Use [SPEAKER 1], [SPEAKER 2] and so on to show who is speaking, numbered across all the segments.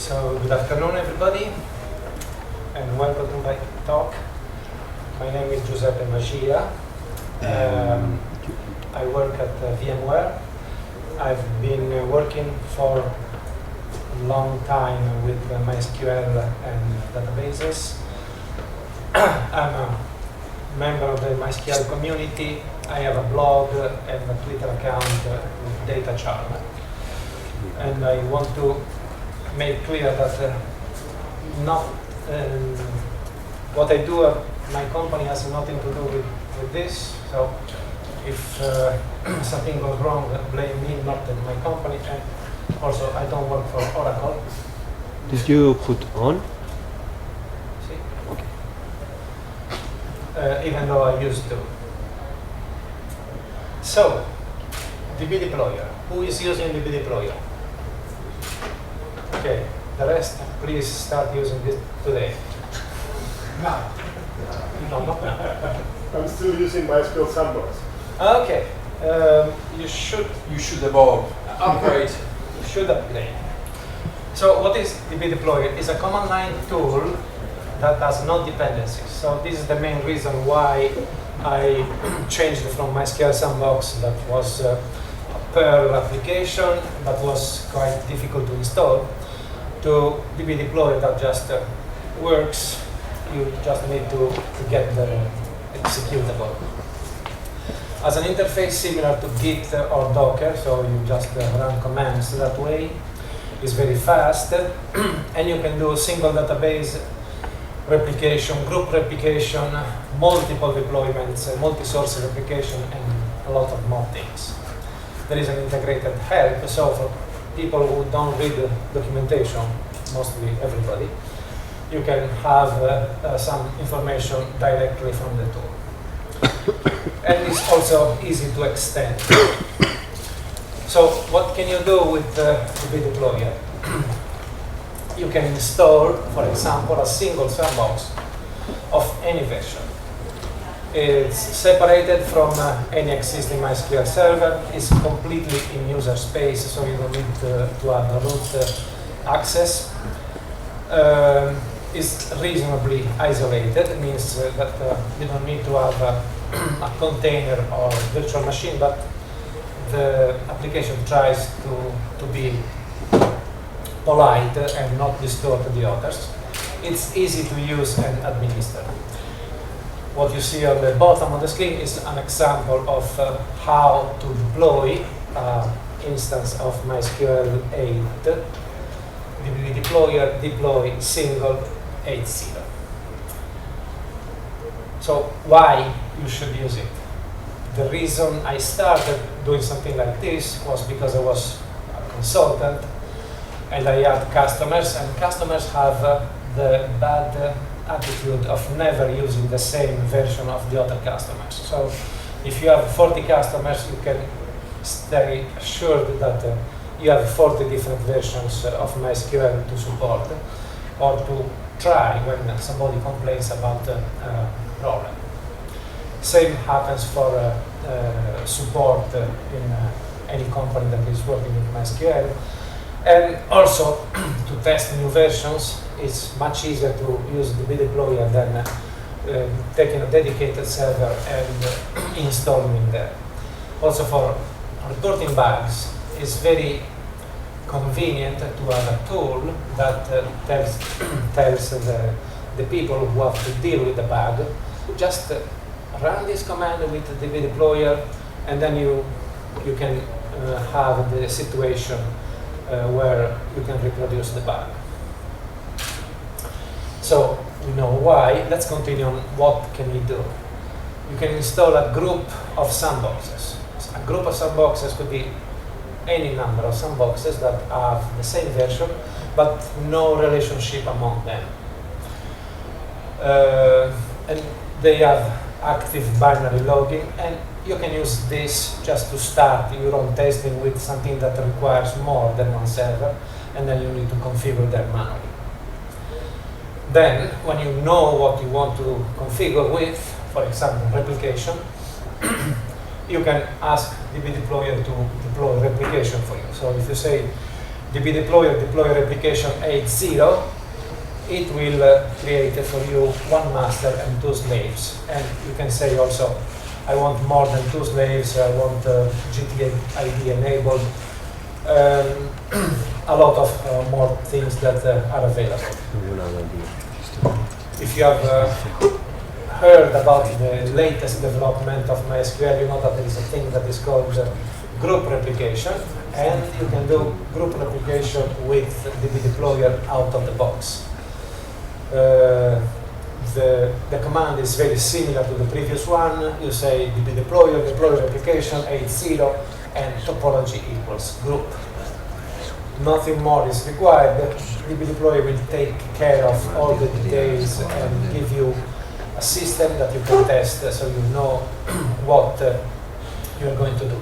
[SPEAKER 1] So good afternoon, everybody, and welcome to my talk. My name is Giuseppe Maxia. I work at VMware. I've been working for a long time with MySQL and databases. I'm a member of the MySQL community. I have a blog and a Twitter account with DataOps. And I want to make clear that what I do at my company has nothing to do with this. So if something goes wrong, blame me, not my company. And also, I don't work for Oracle.
[SPEAKER 2] Did you put on?
[SPEAKER 1] See?
[SPEAKER 2] Okay.
[SPEAKER 1] Even though I used to. So, Dbdeployer. Who is using Dbdeployer? Okay, the rest, please start using this today.
[SPEAKER 3] No.
[SPEAKER 1] No, not now.
[SPEAKER 3] I'm still using MySQL Sandbox.
[SPEAKER 1] Okay, you should
[SPEAKER 4] evolve, upgrade.
[SPEAKER 1] You should upgrade. So what is Dbdeployer? It's a command line tool that has no dependencies. So this is the main reason why I changed from MySQL Sandbox that was a Perl application that was quite difficult to install to Dbdeployer that just works. You just need to get the executable. As an interface similar to Git or Docker, so you just run commands that way. It's very fast, and you can do single database replication, group replication, multiple deployments, multi-source replication, and a lot of more things. There is an integrated help, so for people who don't read the documentation, mostly everybody, you can have some information directly from the tool. And it's also easy to extend. So what can you do with Dbdeployer? You can install, for example, a single sandbox of any version. It's separated from any existing MySQL server. It's completely in user space, so you don't need to have root access. It's reasonably isolated. It means that you don't need to have a container or virtual machine, but the application tries to be polite and not distort the others. It's easy to use and administer. What you see on the bottom of the screen is an example of how to deploy instance of MySQL 8. Dbdeployer deploy single 80. So why you should use it? The reason I started doing something like this was because I was a consultant and I had customers, and customers have the bad attitude of never using the same version of the other customers. So if you have 40 customers, you can stay assured that you have 40 different versions of MySQL to support or to try when somebody complains about a problem. Same happens for support in any company that is working with MySQL. And also, to test new versions, it's much easier to use Dbdeployer than taking a dedicated server and installing it there. Also for reporting bugs, it's very convenient to have a tool that tells the people who have to deal with the bug, just run this command with Dbdeployer, and then you can have the situation where you can reproduce the bug. So we know why. Let's continue on what can we do. You can install a group of sandboxes. A group of sandboxes could be any number of sandboxes that have the same version, but no relationship among them. And they have active binary logging, and you can use this just to start your own testing with something that requires more than one server, and then you need to configure them manually. Then, when you know what you want to configure with, for example, replication, you can ask Dbdeployer to deploy replication for you. So if you say, Dbdeployer deploy replication 8.0, it will create for you one master and two slaves. And you can say also, I want more than two slaves, I want GTID enabled, a lot of more things that are available. If you have heard about the latest development of MySQL, you know that there is a thing that is called group replication, and you can do group replication with Dbdeployer out of the box. The command is very similar to the previous one. You say Dbdeployer deploy replication 8.0 and topology equals group. Nothing more is required. Dbdeployer will take care of all the details and give you a system that you can test so you know what you're going to do.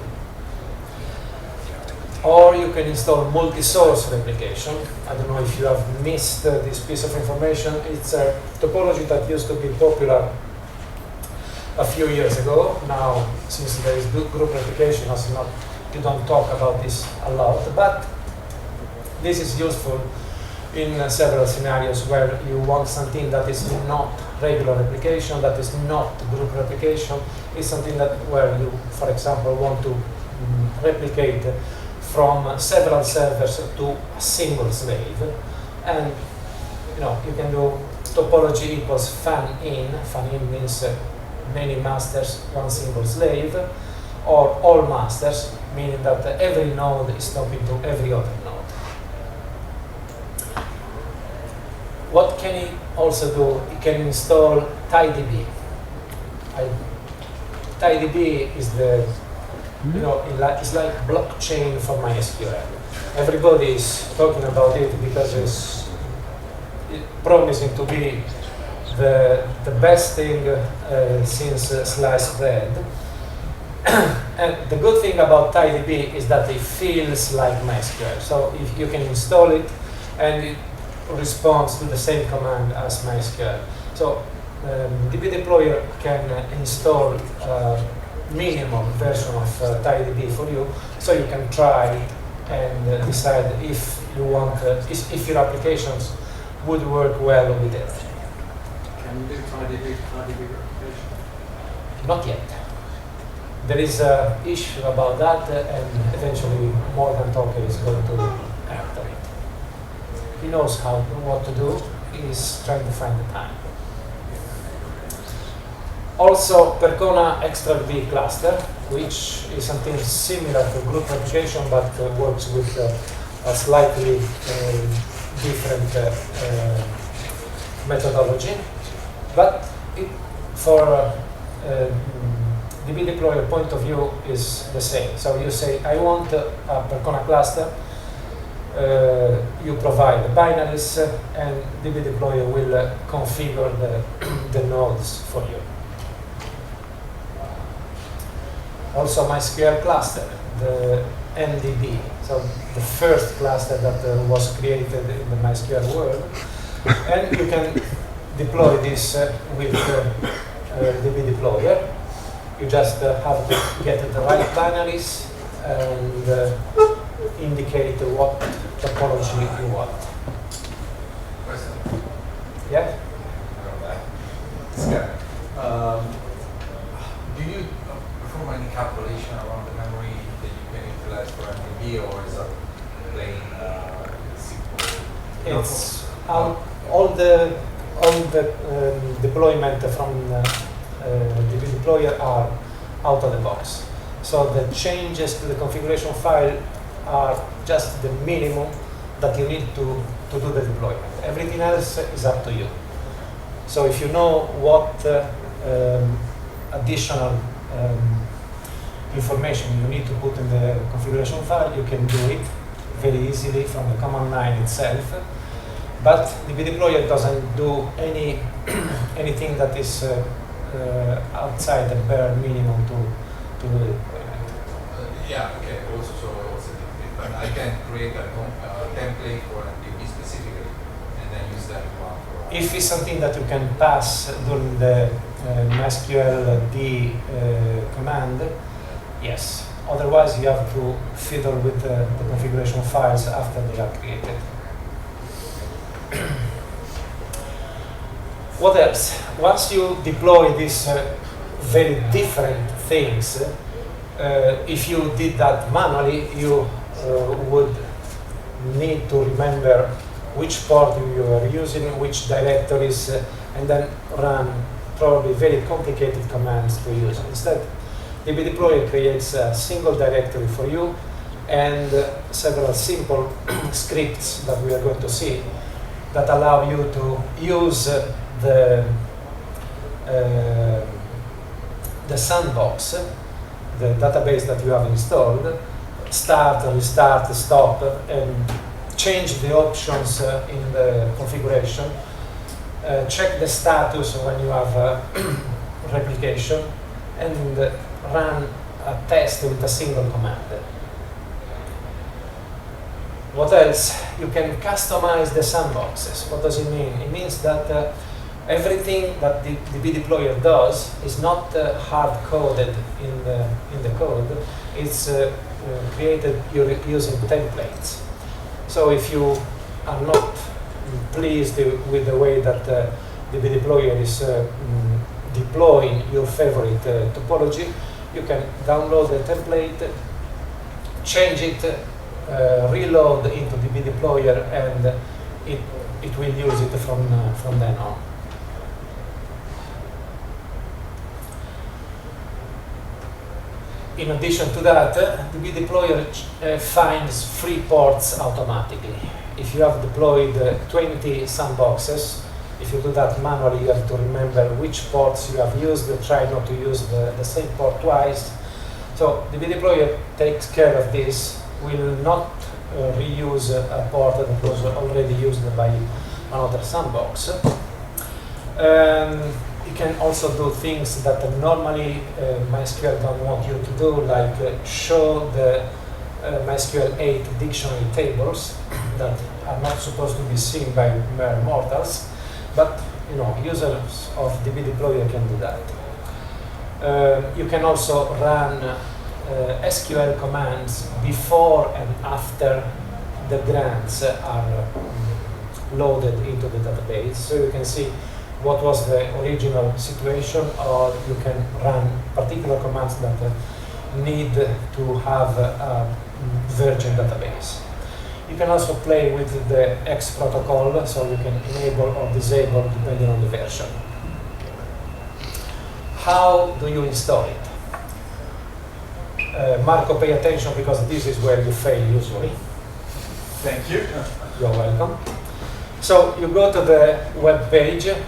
[SPEAKER 1] Or you can install multi-source replication. I don't know if you have missed this piece of information. It's a topology that used to be popular a few years ago. Now, since there is group replication, you don't talk about this a lot, but this is useful in several scenarios where you want something that is not regular replication, that is not group replication. It's something that where you, for example, want to replicate from several servers to a single slave, and you can do topology equals fan in. Fan in means many masters, one single slave, or all masters, meaning that every node is talking to every other node. What can it also do? It can install TiDB. TiDB is the it's like blockchain for MySQL. Everybody is talking about it because it's promising to be the best thing since sliced bread. And the good thing about TiDB is that it feels like MySQL. So if you can install it, and it responds to the same command as MySQL. So Dbdeployer can install minimum version of TiDB for you, so you can try and decide if you want, if your applications would work well with it.
[SPEAKER 4] Can you do TiDB replication?
[SPEAKER 1] Not yet. There is an issue about that, and eventually Morgan Toke is going to act on it. He knows what to do. He's trying to find the time. Also, Percona XtraV cluster, which is something similar to group replication, but works with a slightly different methodology. But for Dbdeployer point of view is the same. So you say, I want a Percona cluster. You provide the binaries, and Dbdeployer will configure the nodes for you. Also MySQL cluster, the MDB, so the first cluster that was created in the MySQL world. And you can deploy this with Dbdeployer. You just have to get the right binaries and indicate what topology you want. Yeah?
[SPEAKER 4] Do you perform any calculation around the memory that you can utilize for MDB, or is that plain SQL?
[SPEAKER 1] It's all the deployment from Dbdeployer are out of the box. So the changes to the configuration file are just the minimum that you need to do the deployment. Everything else is up to you. So if you know what additional information you need to put in the configuration file, you can do it very easily from the command line itself. But Dbdeployer doesn't do anything that is outside the bare minimum to do the deployment.
[SPEAKER 4] Yeah, okay. Also, if I can create a template for MDB specifically, and then use that one for.
[SPEAKER 1] If it's something that you can pass during the MySQL D command, yes, Otherwise, you have to fiddle with the configuration files after they are created. What else? Once you deploy these very different things, if you did that manually, you would need to remember which port you are using, which directories, and then run probably very complicated commands to use. Instead, Dbdeployer creates a single directory for you and several simple scripts that we are going to see that allow you to use the sandbox, the database that you have installed, start, restart, stop, and change the options in the configuration, check the status when you have replication, and run a test with a single command. What else? You can customize the sandboxes. What does it mean? It means that everything that the Dbdeployer does is not hard-coded in the code. It's created using templates. So if you are not pleased with the way that the Dbdeployer is deploying your favorite topology, you can download the template, change it, reload into Dbdeployer, and it will use it from then on. In addition to that, Dbdeployer finds free ports automatically. If you have deployed 20 sandboxes, if you do that manually, you have to remember which ports you have used, try not to use the same port twice. So Dbdeployer takes care of this, will not reuse a port that was already used by another sandbox. You can also do things that normally MySQL don't want you to do, like show the MySQL 8 dictionary tables that are not supposed to be seen by mere mortals, but users of Dbdeployer can do that. You can also run SQL commands before and after the grants are loaded into the database, so you can see what was the original situation, or you can run particular commands that need to have a virgin database. You can also play with the X protocol, so you can enable or disable depending on the version. How do you install it? Marco, pay attention, because this is where you fail usually.
[SPEAKER 4] Thank you.
[SPEAKER 1] You're welcome. So you go to the web page in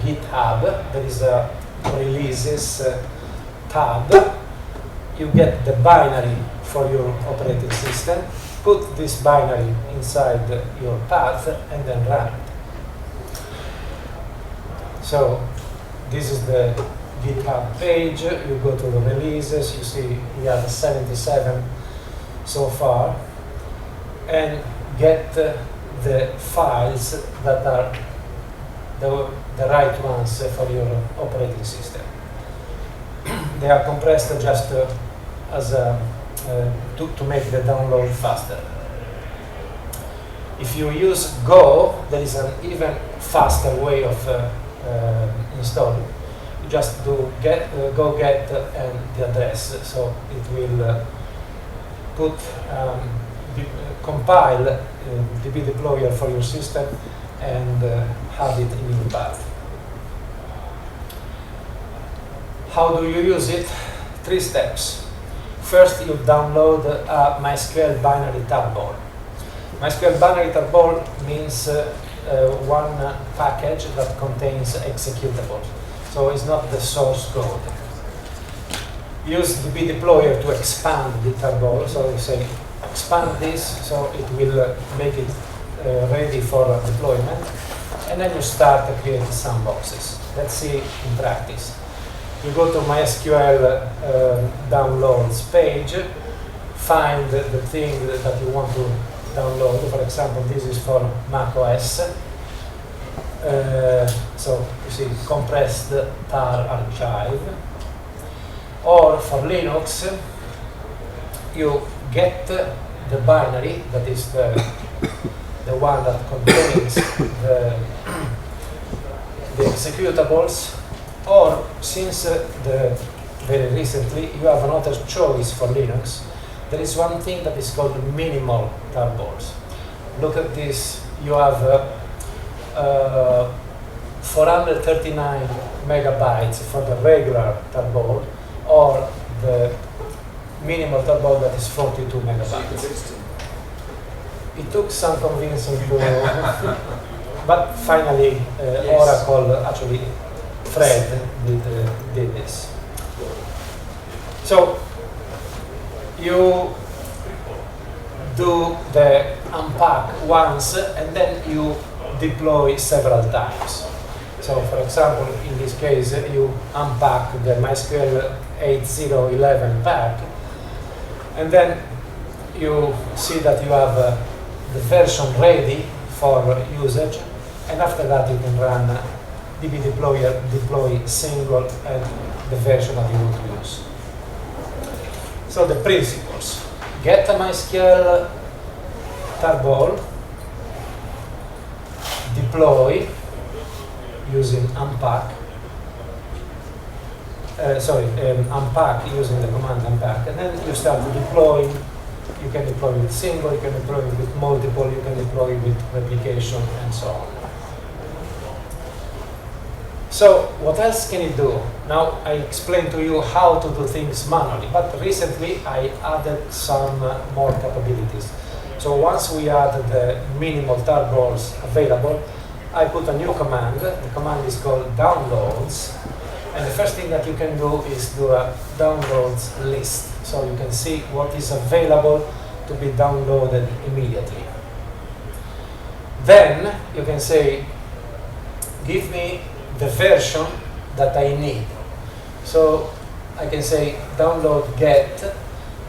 [SPEAKER 1] GitHub. There is a releases tab. You get the binary for your operating system. Put this binary inside your path and then run it. So this is the GitHub page. You go to the releases. You see we have 77 so far, and get the files that are the right ones for your operating system. They are compressed just as to make the download faster. If you use Go, there is an even faster way of installing. You just do go get and the address, so it will compile Dbdeployer for your system and have it in your path. How do you use it? 3 steps. First, you download a MySQL binary tarball. MySQL binary tarball means one package that contains executables. So it's not the source code. Use Dbdeployer to expand the tarball. So you say, expand this, so it will make it ready for deployment. And then you start to create sandboxes. Let's see in practice. You go to MySQL downloads page, find the thing that you want to download. For example, this is for macOS. So you see compressed tar archive. Or for Linux, you get the binary, that is the one that contains the executables, or since very recently you have another choice for Linux, there is one thing that is called minimal tarballs. Look at this, you have 439 megabytes for the regular tarball, or the minimal tarball that is 42 megabytes. It took some convincing to, but finally Oracle, actually Fred did this. So you do the unpack once and then you deploy several times. So for example, in this case, you unpack the MySQL 8011 pack, and then you see that you have the version ready for usage, and after that you can run Dbdeployer deploy single and the version that you want to use. So the principles: get a MySQL tarball, deploy using unpack. Unpack using the command unpack, and then you start deploying. You can deploy with single, you can deploy with multiple, you can deploy with replication, and so on. So what else can you do? Now I explained to you how to do things manually, but recently I added some more capabilities. So once we add the minimal tarballs available, I put a new command. The command is called downloads, and the first thing that you can do is do a downloads list, so you can see what is available to be downloaded immediately. Then you can say, give me the version that I need. So I can say download get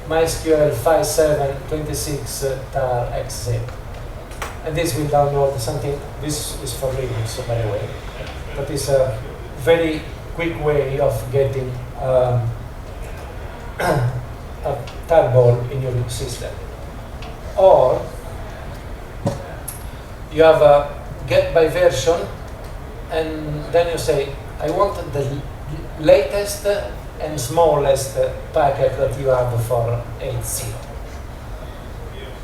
[SPEAKER 1] MySQL 5726 tar xzip. And this will download something. This is for Linux, by the way. That is a very quick way of getting a tarball in your system. Or you have a get by version, and then you say, I want the latest and smallest packet that you have for 8.0.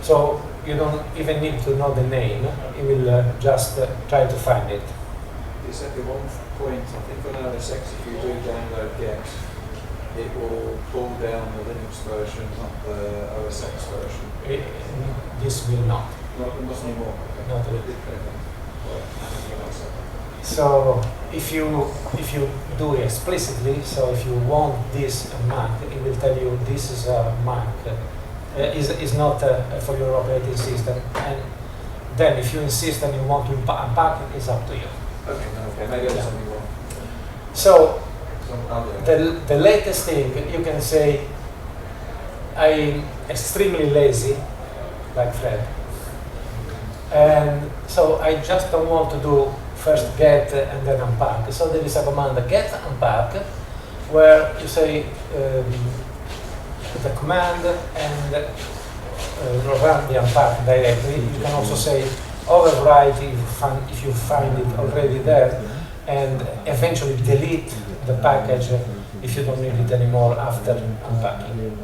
[SPEAKER 1] So you don't even need to know the name, you will just try to find it.
[SPEAKER 5] Exactly, one point, I think on LSX, if you do download get, it will pull down the Linux version, not the OSX version.
[SPEAKER 1] This will not.
[SPEAKER 5] Not anymore. Okay.
[SPEAKER 1] Not really.
[SPEAKER 5] Well,
[SPEAKER 1] so if you do it explicitly, so if you want this Mac, it will tell you this is a Mac, is not for your operating system. And then if you insist and you want to unpack it, it's up to you.
[SPEAKER 5] Okay, maybe I did something wrong.
[SPEAKER 1] So the latest thing, you can say, I'm extremely lazy, like Fred. And so I just don't want to do first get and then unpack. So there is a command get unpack, where you say the command and run the unpack directly. You can also say overwrite if you find it already there, and eventually delete the package if you don't need it anymore after unpacking.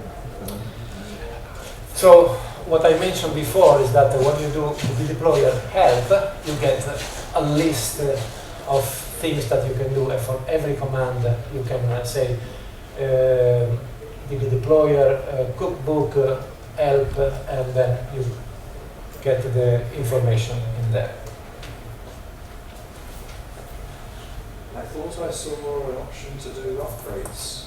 [SPEAKER 1] So what I mentioned before is that when you do Dbdeployer help, you get a list of things that you can do. And for every command, you can say Dbdeployer cookbook help, and then you get the information in there.
[SPEAKER 5] I thought I saw an option to do upgrades.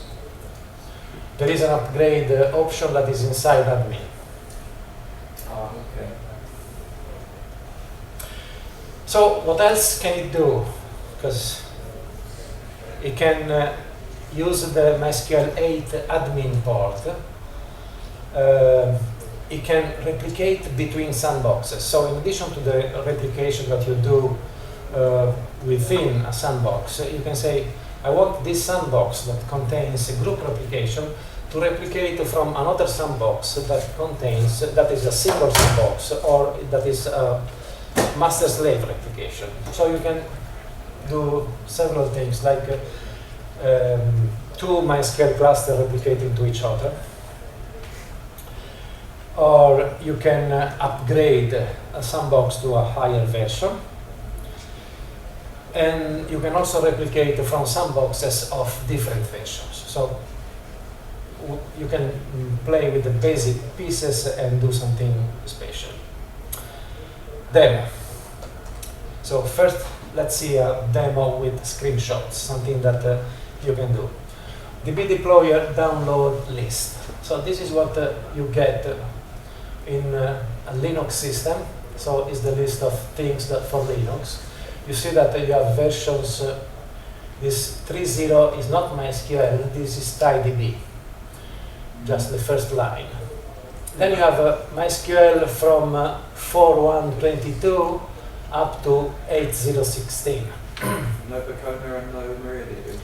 [SPEAKER 1] There is an upgrade option that is inside admin.
[SPEAKER 5] Ah, okay.
[SPEAKER 1] So what else can it do? Because it can use the MySQL 8 admin port. It can replicate between sandboxes. So in addition to the replication that you do within a sandbox, you can say, I want this sandbox that contains a group replication to replicate from another sandbox that is a single sandbox, or that is a master-slave replication. So you can do several things, like two MySQL clusters replicating to each other, or you can upgrade a sandbox to a higher version, and you can also replicate from sandboxes of different versions. So you can play with the basic pieces and do something special. Demo. So first, let's see a demo with screenshots, something that you can do. Dbdeployer download list. So this is what you get in a Linux system. So it's the list of things that for Linux. You see that you have versions. This 3.0 is not MySQL. This is TiDB. Just the first line. Then you have MySQL from 4.1.22 up to 8.0.16.
[SPEAKER 5] No Percona and no MariaDB.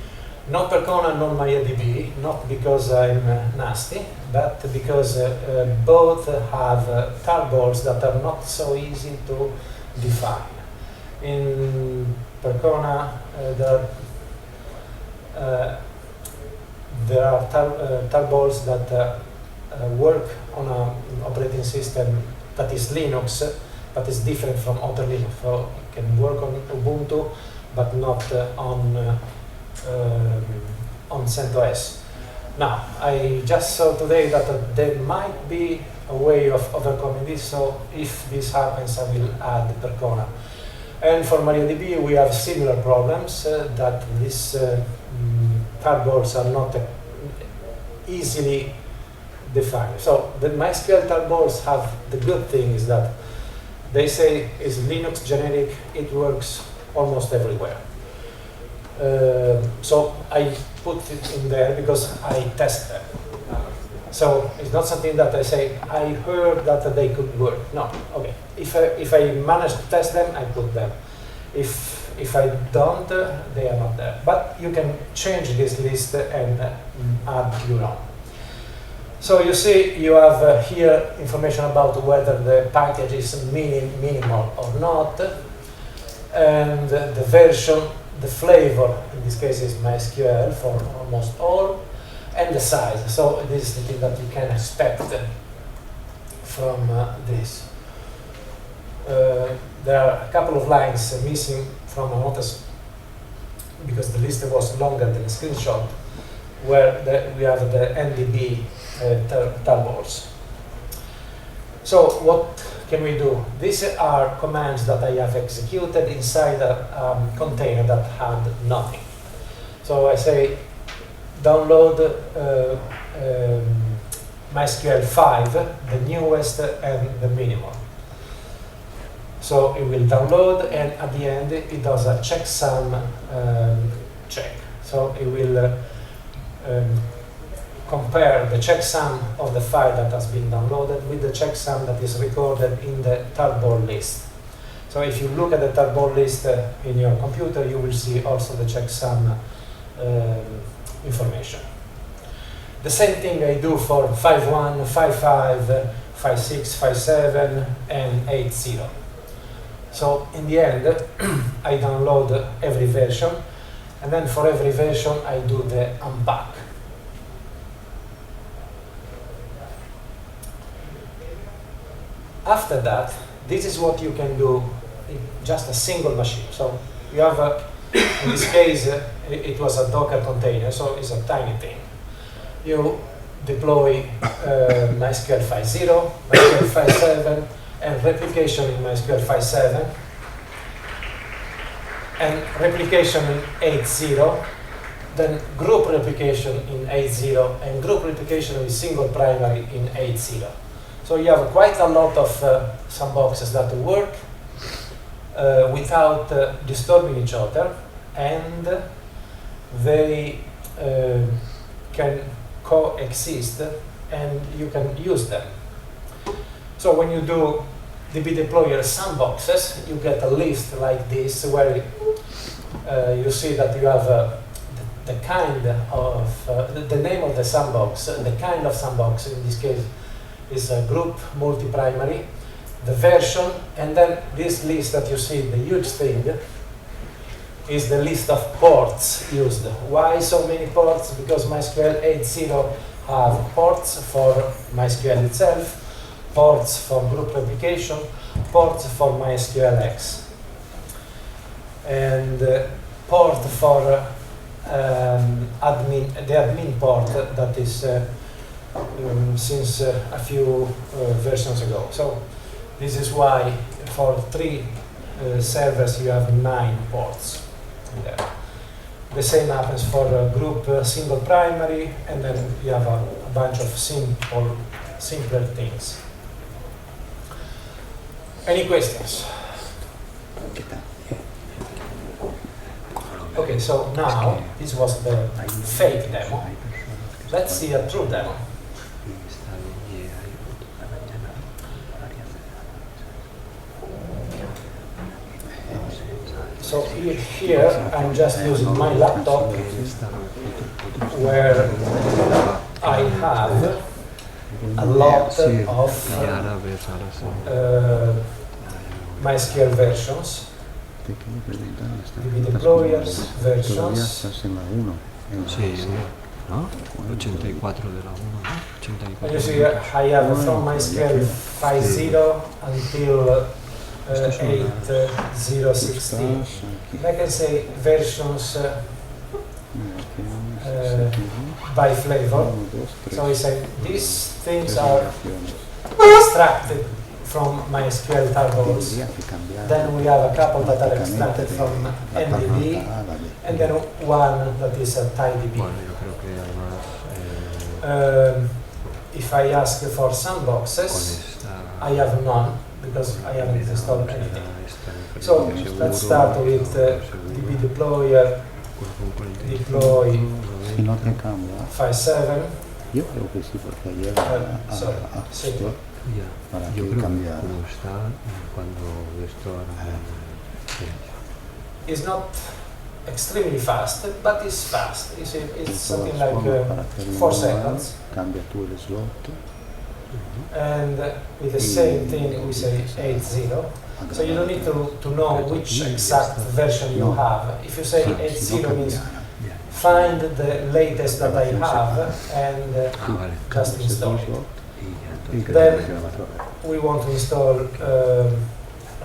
[SPEAKER 1] No Percona, no MariaDB, not because I'm nasty, but because both have tarballs that are not so easy to define. In Percona, there are tarballs that work on an operating system that is Linux, but is different from other Linux. So it can work on Ubuntu, but not on CentOS. Now, I just saw today that there might be a way of overcoming this, so if this happens, I will add Percona. And for MariaDB, we have similar problems, that these tarballs are not easily defined. So the MySQL tarballs have the good thing is that they say it's Linux generic, it works almost everywhere. So I put it in there because I test them. So it's not something that I say, I heard that they could work. No, okay. If I manage to test them, I put them. If I don't, they are not there. But you can change this list and add your own. So you see, you have here information about whether the package is minimal or not, and the version, the flavor, in this case is MySQL for almost all, and the size. So this is the thing that you can expect from this. There are a couple of lines missing from a notice because the list was longer than a screenshot, where we have the NDB tarballs. So what can we do? These are commands that I have executed inside a container that had nothing. So I say download MySQL 5, the newest and the minimal. So it will download, and at the end it does a checksum check. So it will compare the checksum of the file that has been downloaded with the checksum that is recorded in the tarball list. So if you look at the tarball list in your computer, you will see also the checksum information. The same thing I do for 5.1, 5.5, 5.6, 5.7, and 8.0. So in the end, I download every version, and then for every version, I do the unpack. After that, this is what you can do in just a single machine. So you have, in this case, it was a Docker container, so it's a tiny thing. You deploy MySQL 5.0, MySQL 5.7, and replication in MySQL 5.7, and replication in 8.0, then group replication in 8.0, and group replication with single primary in 8.0. So you have quite a lot of sandboxes that work without disturbing each other, and they can coexist, and you can use them. So when you do Dbdeployer sandboxes, you get a list like this, where you see that you have the the kind of, the name of the sandbox, the kind of sandbox in this case is a group multi-primary, the version, and then this list that you see, the huge thing, is the list of ports used. Why so many ports? Because MySQL 8.0 have ports for MySQL itself, ports for group replication, ports for MySQLX, and port for the admin port that is since a few versions ago. So this is why for 3 servers you have 9 ports there. The same happens for a group single primary, and then you have a bunch of simpler things. Any questions? Okay, so now this was the fake demo. Let's see a true demo. So here I'm just using my laptop where I have a lot of MySQL versions, Dbdeployers, versions.
[SPEAKER 2] Sí, ¿no? 84 de la 1, ¿no? 84.
[SPEAKER 1] And you see I have from MySQL 5.0 until 8.0.16. I can say versions by flavor. So we say these things are extracted from MySQL tarballs. Then we have a couple that are extracted from MDB, and then one that is a TiDB. If I ask for sandboxes, I have none, because I haven't installed anything. So let's start with Dbdeployer deploy 5.7.
[SPEAKER 6] Yo creo que sí, porque ayer para
[SPEAKER 2] Yo
[SPEAKER 6] que
[SPEAKER 2] creo
[SPEAKER 6] cambiara.
[SPEAKER 2] como está cuando esto
[SPEAKER 1] It's not extremely fast, but it's fast. It's something like 4 seconds.
[SPEAKER 6] Cambia tú el slot.
[SPEAKER 1] And with the same thing we say 8.0. So you don't need to know which exact version you have. If you say 8.0 means find the latest that I have and just install it. Then we want to install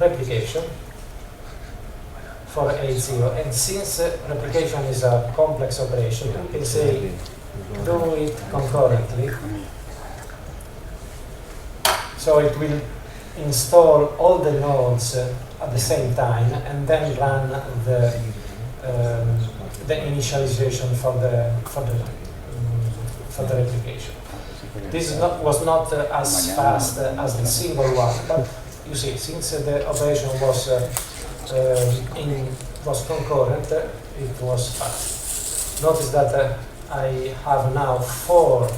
[SPEAKER 1] replication for 8.0, and since replication is a complex operation, we can say do it concurrently. So it will install all the nodes at the same time and then run the initialization for the replication. This was not as fast as the single one, but you see, since the operation was concurrent, it was fast. Notice that I have now 4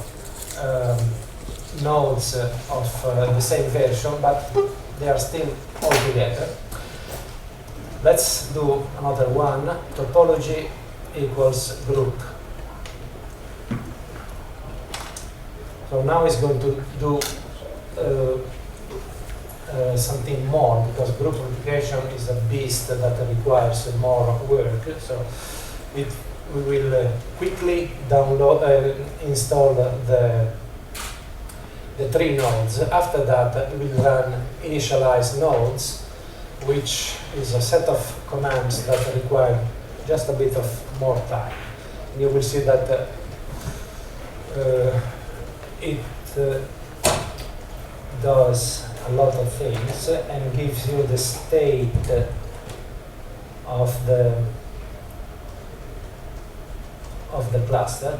[SPEAKER 1] nodes of the same version, but they are still all together. Let's do another one. Topology equals group. So now it's going to do something more, because group replication is a beast that requires more work. So we will quickly install the 3 nodes. After that, we will run initialize nodes, which is a set of commands that require just a bit of more time. And you will see that it does a lot of things and gives you the state of the cluster.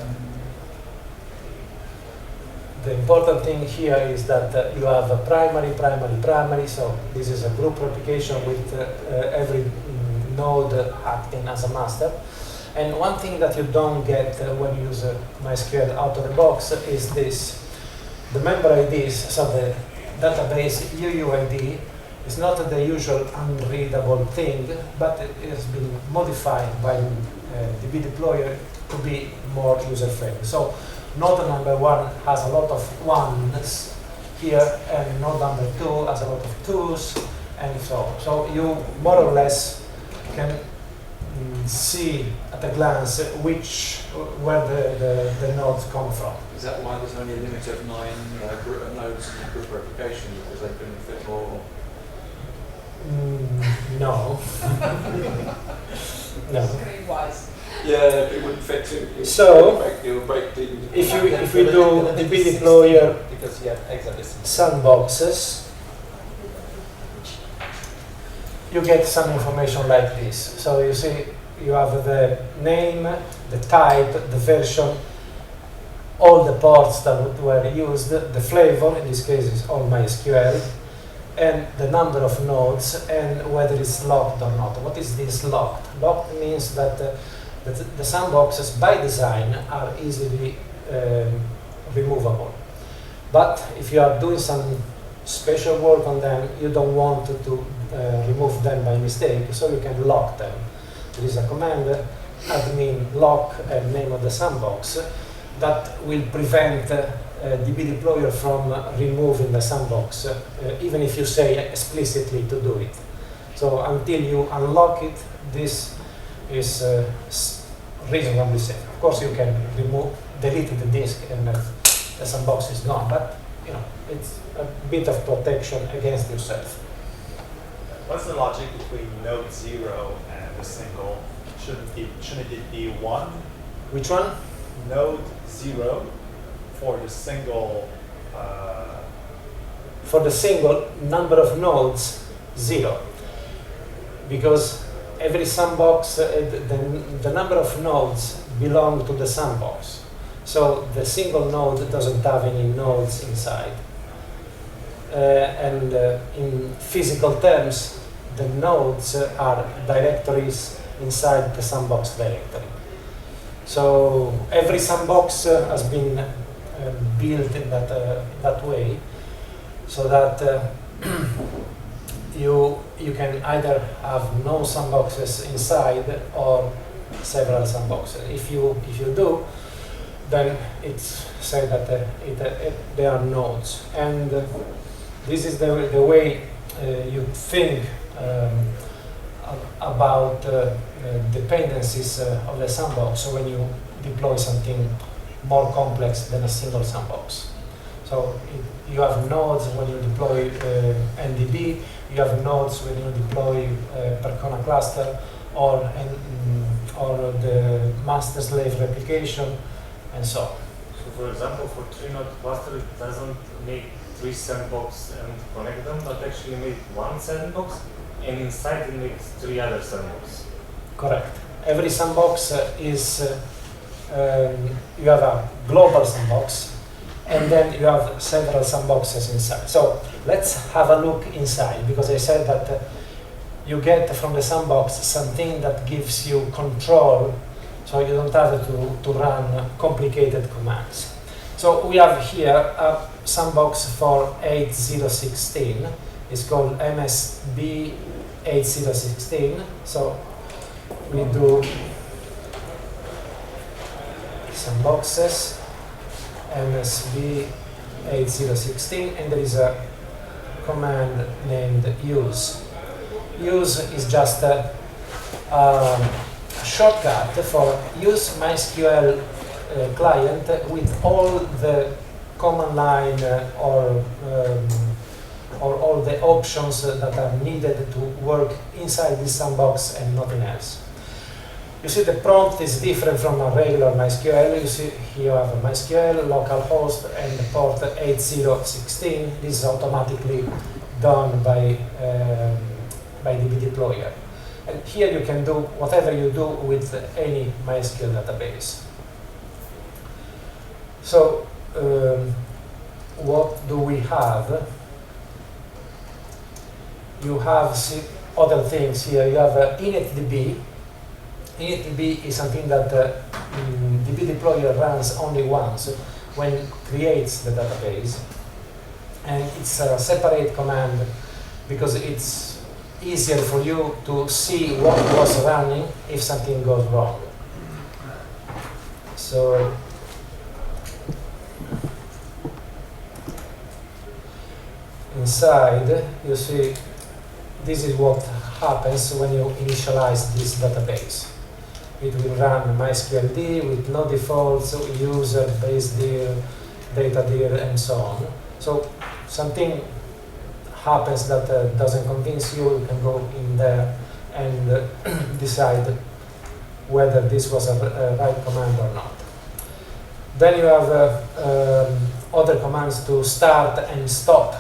[SPEAKER 1] The important thing here is that you have a primary, so this is a group replication with every node acting as a master. And one thing that you don't get when you use MySQL out of the box is this. The member IDs, so the database UUID, is not the usual unreadable thing, but it has been modified by Dbdeployer to be more user-friendly. So node number 1 has a lot of 1s here, and node number 2 has a lot of 2s, and so on. So you more or less can see at a glance where the nodes come from.
[SPEAKER 5] Is that why there's only a limit of 9 nodes in the group replication, because they couldn't fit more?
[SPEAKER 1] No. No.
[SPEAKER 7] Screen-wise.
[SPEAKER 5] Yeah, it wouldn't fit too.
[SPEAKER 1] So,
[SPEAKER 5] it would break the.
[SPEAKER 1] if we do Dbdeployer
[SPEAKER 4] because you have exadecimal
[SPEAKER 1] sandboxes, you get some information like this. So you see, you have the name, the type, the version, all the ports that were used, the flavor, in this case is all MySQL, and the number of nodes, and whether it's locked or not. What is this locked? Locked means that the sandboxes by design are easily removable. But if you are doing some special work on them, you don't want to remove them by mistake, so you can lock them. There is a command, admin lock, and name of the sandbox, that will prevent Dbdeployer from removing the sandbox, even if you say explicitly to do it. So until you unlock it, this is reasonably safe. Of course, you can delete the disk, and the sandbox is gone. But it's a bit of protection against yourself.
[SPEAKER 8] What's the logic between node 0 and the single? Shouldn't it be 1?
[SPEAKER 1] Which one?
[SPEAKER 8] Node 0 for the single.
[SPEAKER 1] For the single, number of nodes 0, because every sandbox, the number of nodes belong to the sandbox. So the single node doesn't have any nodes inside. And in physical terms, the nodes are directories inside the sandbox directory. So every sandbox has been built in that way, so that you can either have no sandboxes inside or several sandboxes. If you do, then it's said that they are nodes, and this is the way you think about dependencies of the sandbox. So when you deploy something more complex than a single sandbox, so you have nodes when you deploy NDB, you have nodes when you deploy Percona cluster, or the master-slave replication, and so on.
[SPEAKER 3] So for example, for 3-node cluster, it doesn't make 3 sandbox and connect them, but actually make 1 sandbox, and inside it makes 3 other sandbox.
[SPEAKER 1] Correct. Every sandbox is, you have a global sandbox, and then you have several sandboxes inside. So let's have a look inside, because I said that you get from the sandbox something that gives you control, so you don't have to run complicated commands. So we have here a sandbox for 8016. It's called MSB 8016. So we do sandboxes, MSB 8016, and there is a command named use. Use is just a shortcut for use MySQL client with all the command line or all the options that are needed to work inside this sandbox and nothing else. You see, the prompt is different from a regular MySQL. You see, here you have a MySQL, localhost, and the port 8016. This is automatically done by Dbdeployer. And here you can do whatever you do with any MySQL database. So, what do we have? You have other things here. You have initDB. initDB is something that Dbdeployer runs only once when it creates the database. And it's a separate command because it's easier for you to see what was running if something goes wrong. So inside, you see, this is what happens when you initialize this database. It will run MySQL with no defaults, user, base dir, data dir, and so on. So something happens that doesn't convince you, you can go in there and decide whether this was a right command or not. Then you have other commands to start and stop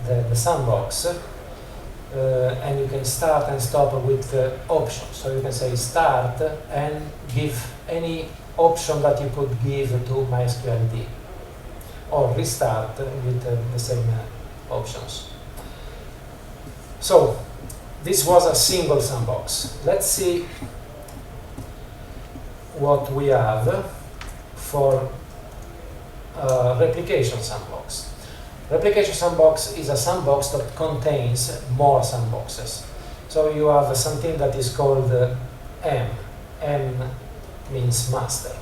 [SPEAKER 1] the sandbox. And you can start and stop with options. So you can say start and give any option that you could give to MySQL, or restart with the same options. So this was a single sandbox. Let's see what we have for replication sandbox. Replication sandbox is a sandbox that contains more sandboxes. So you have something that is called M. M means master.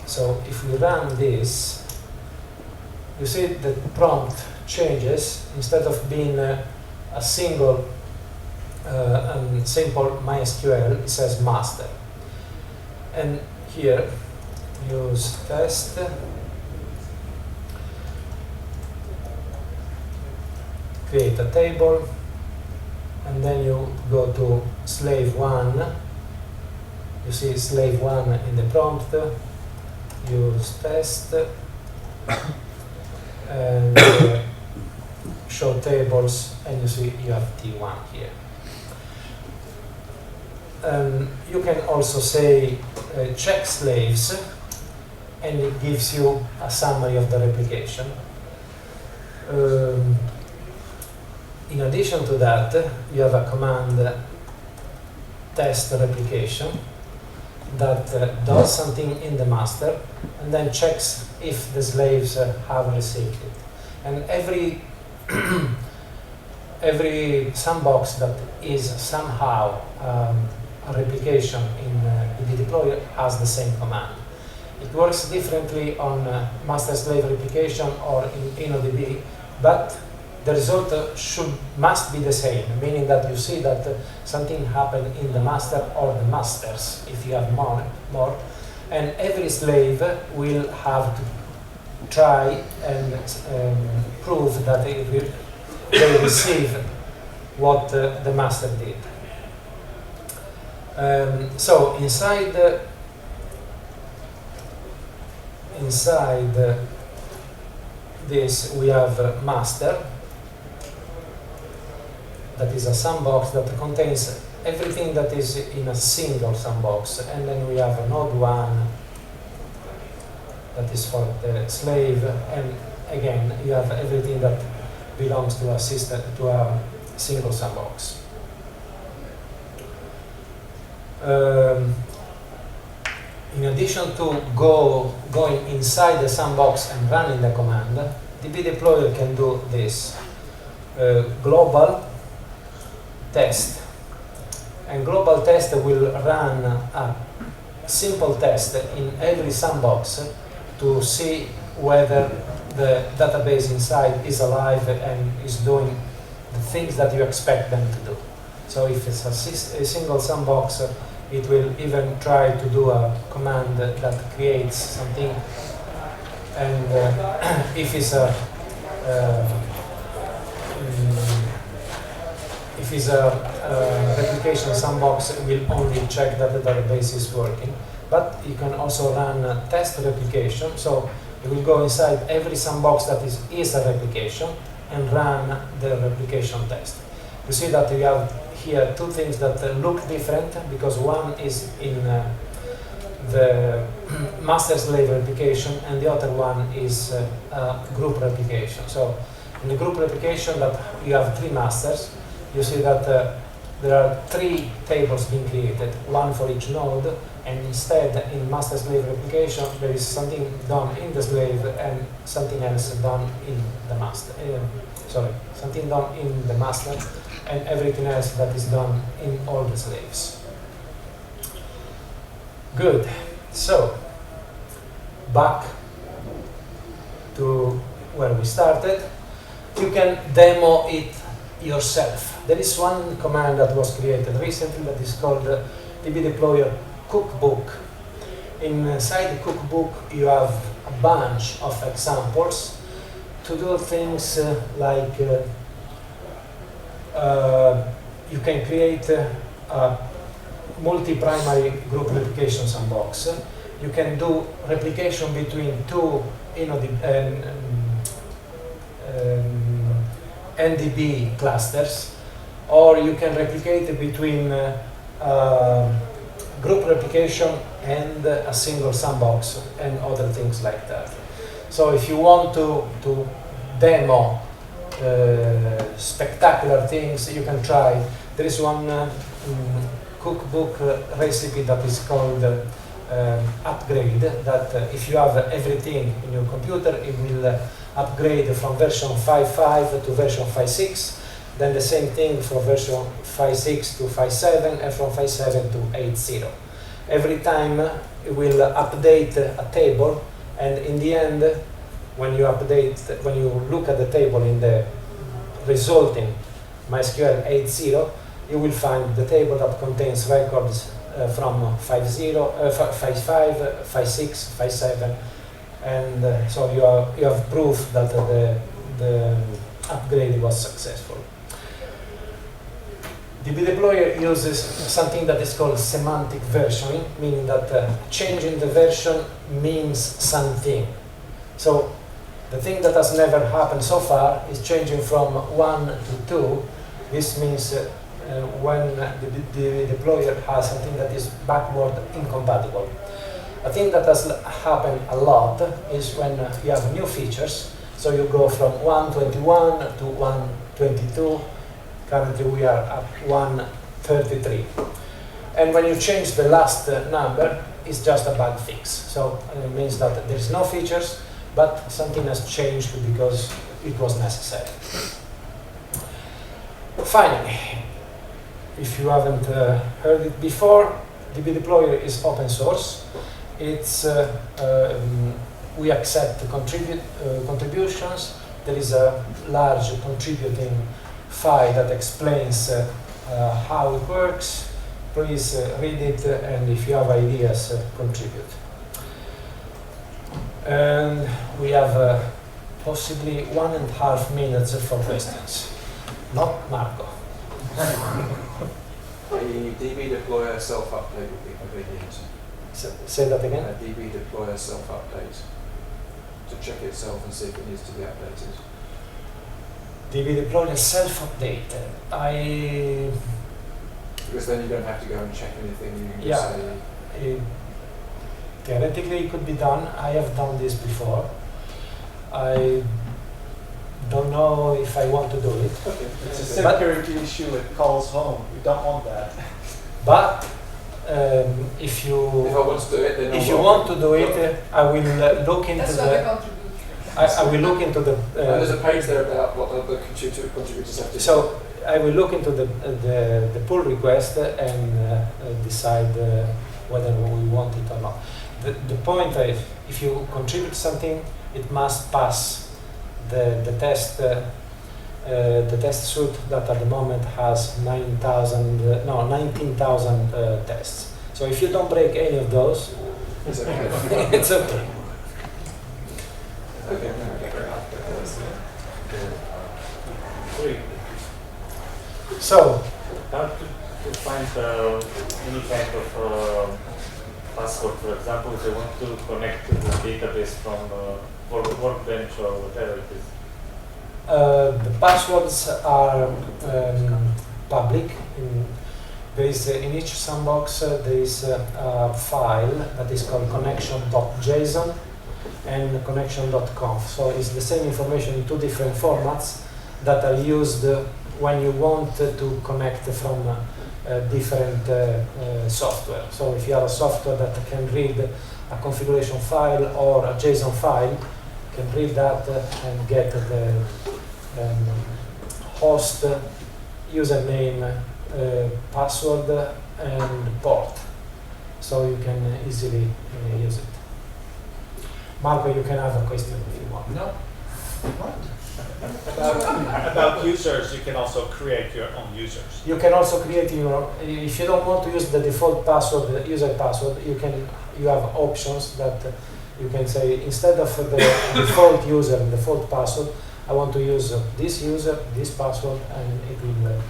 [SPEAKER 1] So if we run this, you see the prompt changes. Instead of being a single and simple MySQL, it says master. And here, use test. Create a table, and then you go to slave 1. You see slave 1 in the prompt. Use test and show tables, and you see you have T1 here. You can also say check slaves, and it gives you a summary of the replication. In addition to that, you have a command test replication that does something in the master and then checks if the slaves have received it. And every every sandbox that is somehow a replication in Dbdeployer has the same command. It works differently on master-slave replication or in InnoDB, but the result must be the same, meaning that you see that something happened in the master or the masters, if you have more, and every slave will have to try and prove that they receive what the master did. So inside this we have master. That is a sandbox that contains everything that is in a single sandbox, and then we have node 1 that is for the slave, and again you have everything that belongs to a system, to a single sandbox. In addition to going inside the sandbox and running the command, Dbdeployer can do this. Global test. And global test will run a simple test in every sandbox to see whether the database inside is alive and is doing the things that you expect them to do. So if it's a single sandbox, it will even try to do a command that creates something. And if it's a replication sandbox, it will only check that the database is working. But you can also run a test replication. So you will go inside every sandbox that is a replication and run the replication test. You see that we have here two things that look different, because one is in the master-slave replication and the other one is a group replication. So in the group replication that you have 3 masters, you see that there are 3 tables being created, one for each node, and instead in master-slave replication there is something done in the slave and something else done in the master. Something done in the master and everything else that is done in all the slaves. Good. So, back to where we started. You can demo it yourself. There is one command that was created recently that is called Dbdeployer cookbook. Inside the cookbook you have a bunch of examples to do things like you can create a multi-primary group replication sandbox. You can do replication between two NDB clusters, or you can replicate between group replication and a single sandbox and other things like that. So if you want to demo spectacular things, you can try. There is one cookbook recipe that is called upgrade, that if you have everything in your computer, it will upgrade from version 5.5 to version 5.6, then the same thing from version 5.6 to 5.7, and from 5.7 to 8.0. Every time it will update a table, and in the end, when you look at the table in the resulting MySQL 8.0, you will find the table that contains records from 5.0, 5.5, 5.6, 5.7, and so you have proof that the upgrade was successful. Dbdeployer uses something that is called semantic versioning, meaning that changing the version means something. So the thing that has never happened so far is changing from 1 to 2. This means when the deployer has something that is backward incompatible. A thing that has happened a lot is when you have new features. So you go from 1.21 to 1.22. Currently we are at 1.33. And when you change the last number, it's just a bug fix. So it means that there is no features, but something has changed because it was necessary. Finally, if you haven't heard it before, Dbdeployer is open source. It's we accept contributions. There is a large contributing file that explains how it works. Please read it, and if you have ideas, contribute. And we have possibly 1.5 minutes for questions. Not Marco.
[SPEAKER 5] A Dbdeployer self-update would be convenient.
[SPEAKER 1] Say that again?
[SPEAKER 5] A Dbdeployer self-update to check itself and see if it needs to be updated.
[SPEAKER 1] Dbdeployer self-update.
[SPEAKER 5] Because then you don't have to go and check anything. You can just say.
[SPEAKER 1] Theoretically, it could be done. I have done this before. I don't know if I want to do it.
[SPEAKER 8] Okay. It's a security issue. It calls home. You don't want that.
[SPEAKER 1] But if you
[SPEAKER 5] want to do it, then
[SPEAKER 1] if you want to do it, I will look into the. I will look into the.
[SPEAKER 5] There's a page there about what the contributors have to do.
[SPEAKER 1] So I will look into the pull request and decide whether we want it or not. The point is, if you contribute something, it must pass the test suite that at the moment has 19,000 tests. So if you don't break any of those,
[SPEAKER 5] it's okay.
[SPEAKER 1] It's okay.
[SPEAKER 5] Okay.
[SPEAKER 1] So
[SPEAKER 3] How to find any kind of password, for example, if they want to connect to the database from Workbench or whatever it is?
[SPEAKER 1] the passwords are public. There is in each sandbox there is a file that is called connection.json and connection.conf. So it's the same information in two different formats that are used when you want to connect from different software. So if you have a software that can read a configuration file or a JSON file, you can read that and get the host, username, password and port. so you can easily use it. Marco, you can have a question if you want.
[SPEAKER 4] No.
[SPEAKER 8] About users, you can also create your own users.
[SPEAKER 1] You can also create your, if you don't want to use the default password, the user password, you have options that you can say, instead of the default user and default password, I want to use this user, this password, and it will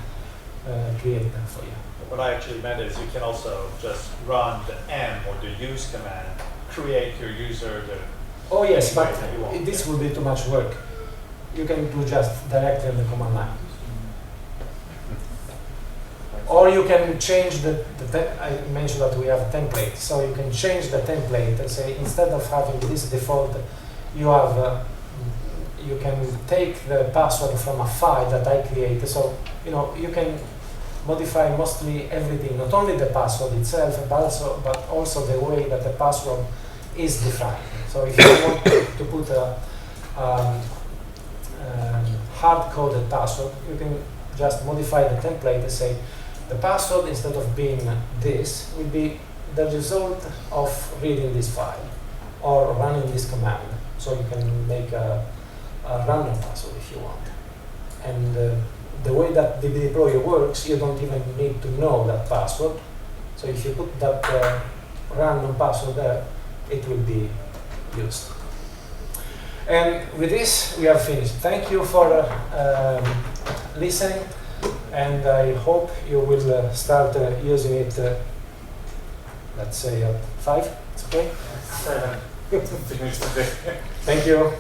[SPEAKER 1] create them for you.
[SPEAKER 8] What I actually meant is you can also just run the m or the use command, create your user.
[SPEAKER 1] Oh yes, but
[SPEAKER 8] That you want,
[SPEAKER 1] this will be too much work. You can do just directly in the command line. Or you can change I mentioned that we have a template, so you can change the template and say, instead of having this default, you have, you can take the password from a file that I created. So, you can modify mostly everything, not only the password itself, but also the way that the password is defined. So if you want to put a hard-coded password, you can just modify the template and say, the password, instead of being this, will be the result of reading this file or running this command. So you can make a random password if you want. And the way that Dbdeployer works, you don't even need to know that password. So if you put that random password there, it will be used. And with this, we have finished. Thank you for listening, and I hope you will start using it, let's say at 5, it's okay?
[SPEAKER 3] 7 to finish today.
[SPEAKER 1] Thank you.